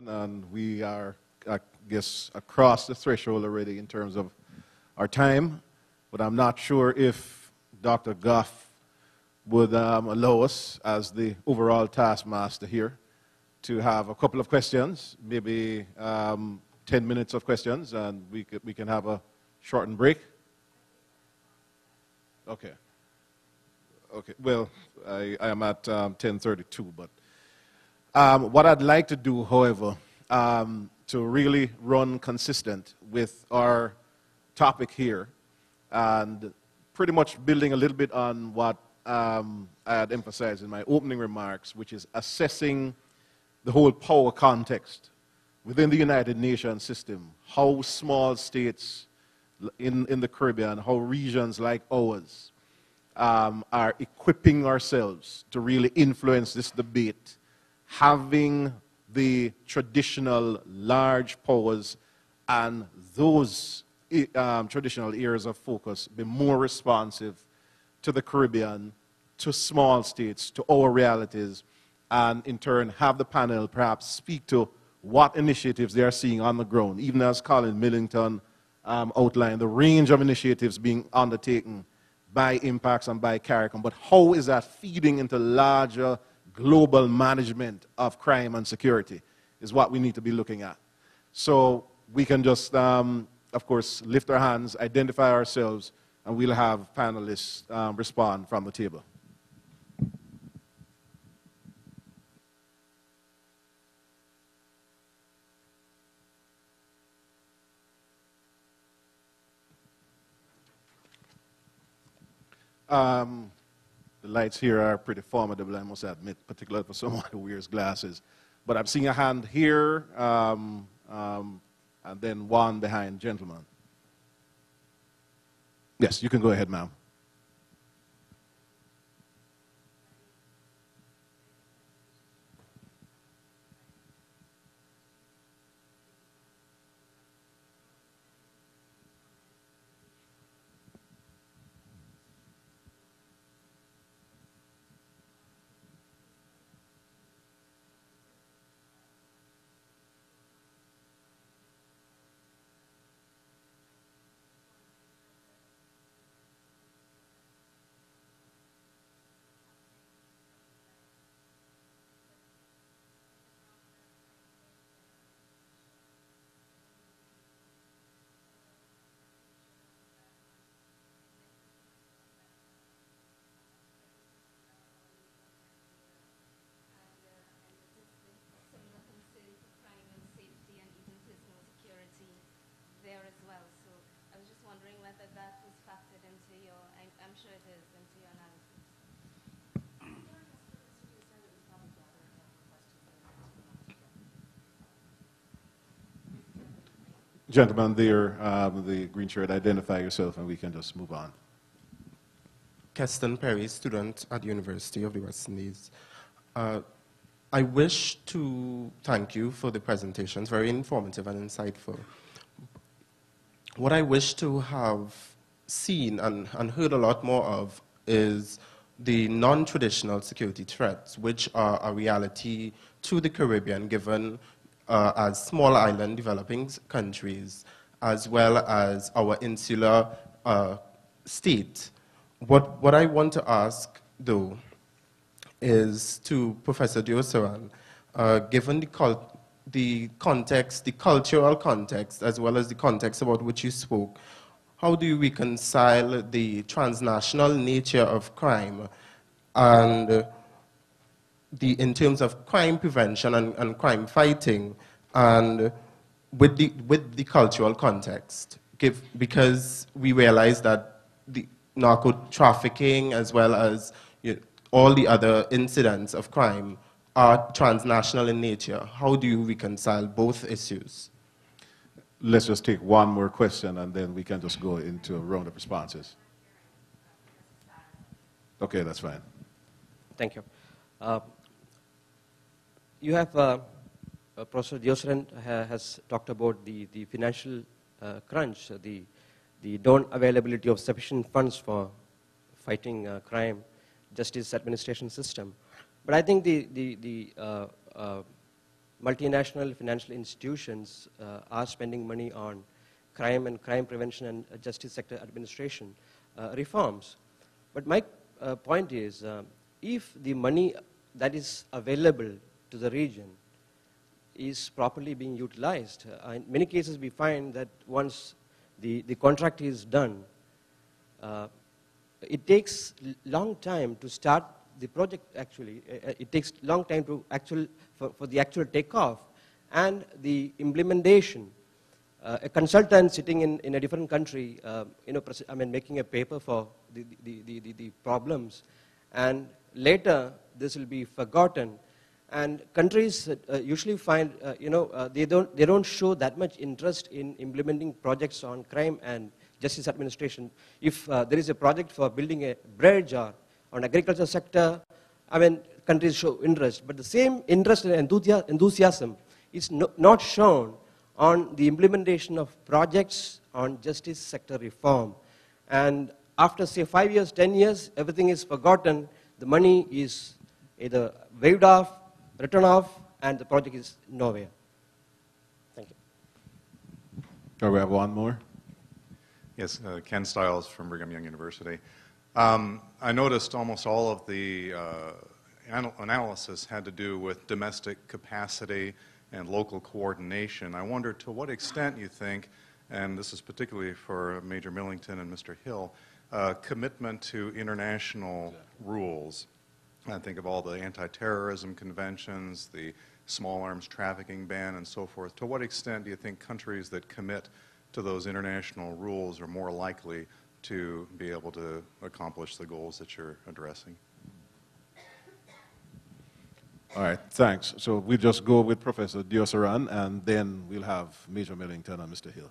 and we are, I guess, across the threshold already in terms of our time, but I'm not sure if Dr. Goff would allow us, as the overall taskmaster here, to have a couple of questions, maybe 10 minutes of questions, and we can have a shortened break. Okay. Okay, well, I am at 10:32, but what I'd like to do, however, to really run consistent with our topic here, and pretty much building a little bit on what I had emphasized in my opening remarks, which is assessing the whole power context within the United Nations system, how small states in the Caribbean, how regions like ours are equipping ourselves to really influence this debate, having the traditional large powers and those traditional areas of focus be more responsive to the Caribbean, to small states, to our realities, and in turn have the panel perhaps speak to what initiatives they are seeing on the ground, even as Colin Millington outlined the range of initiatives being undertaken by Impacts and by CARICOM, but how is that feeding into larger global management of crime and security is what we need to be looking at. So we can just, of course, lift our hands, identify ourselves, and we'll have panelists respond from the table. The lights here are pretty formidable, I must admit, particularly for someone who wears glasses. But I'm seeing a hand here, and then one behind, gentleman. Yes, you can go ahead, ma'am. Gentleman there, the green shirt, identify yourself and we can just move on. Keston Perry, student at the University of the West Indies. I wish to thank you for the presentations, very informative and insightful. What I wish to have seen and heard a lot more of is the non-traditional security threats, which are a reality to the Caribbean, given as small island developing countries, as well as our insular state. What I want to ask, though, is to Professor Diosaran, given the context, the cultural context, as well as the context about which you spoke, how do you reconcile the transnational nature of crime and in terms of crime prevention and crime fighting, and with the cultural context? Because we realize that the narco trafficking, as well as all the other incidents of crime, are transnational in nature. How do you reconcile both issues? Let's just take one more question and then we can just go into a round of responses. Okay, that's fine. Thank you. You have, Professor Diosaran has talked about the financial crunch, the non-availability of sufficient funds for fighting crime, justice administration system. But I think the multinational financial institutions are spending money on crime and crime prevention and justice sector administration reforms. But my point is, if the money that is available to the region is properly being utilized, in many cases we find that once the contract is done, it takes long time to start the project actually. It takes long time to for the actual takeoff and the implementation. A consultant sitting in a different country, making a paper for the problems, and later this will be forgotten. And countries usually find, they don't show that much interest in implementing projects on crime and justice administration. If there is a project for building a bridge or on agriculture sector, countries show interest. But the same interest and enthusiasm is not shown on the implementation of projects on justice sector reform. And after, say, 5 years, 10 years, everything is forgotten. The money is either waived off, written off, and the project is nowhere. Thank you. Oh, we have one more. Yes, Ken Stiles from Brigham Young University. I noticed almost all of the analysis had to do with domestic capacity and local coordination. I wonder to what extent you think, and this is particularly for Major Millington and Mr. Hill, commitment to international rules. I think of all the anti-terrorism conventions, the small arms trafficking ban, and so forth. To what extent do you think countries that commit to those international rules are more likely to be able to accomplish the goals that you're addressing? All right, thanks. So we'll just go with Professor Diosaran, and then we'll have Major Millington and Mr. Hill.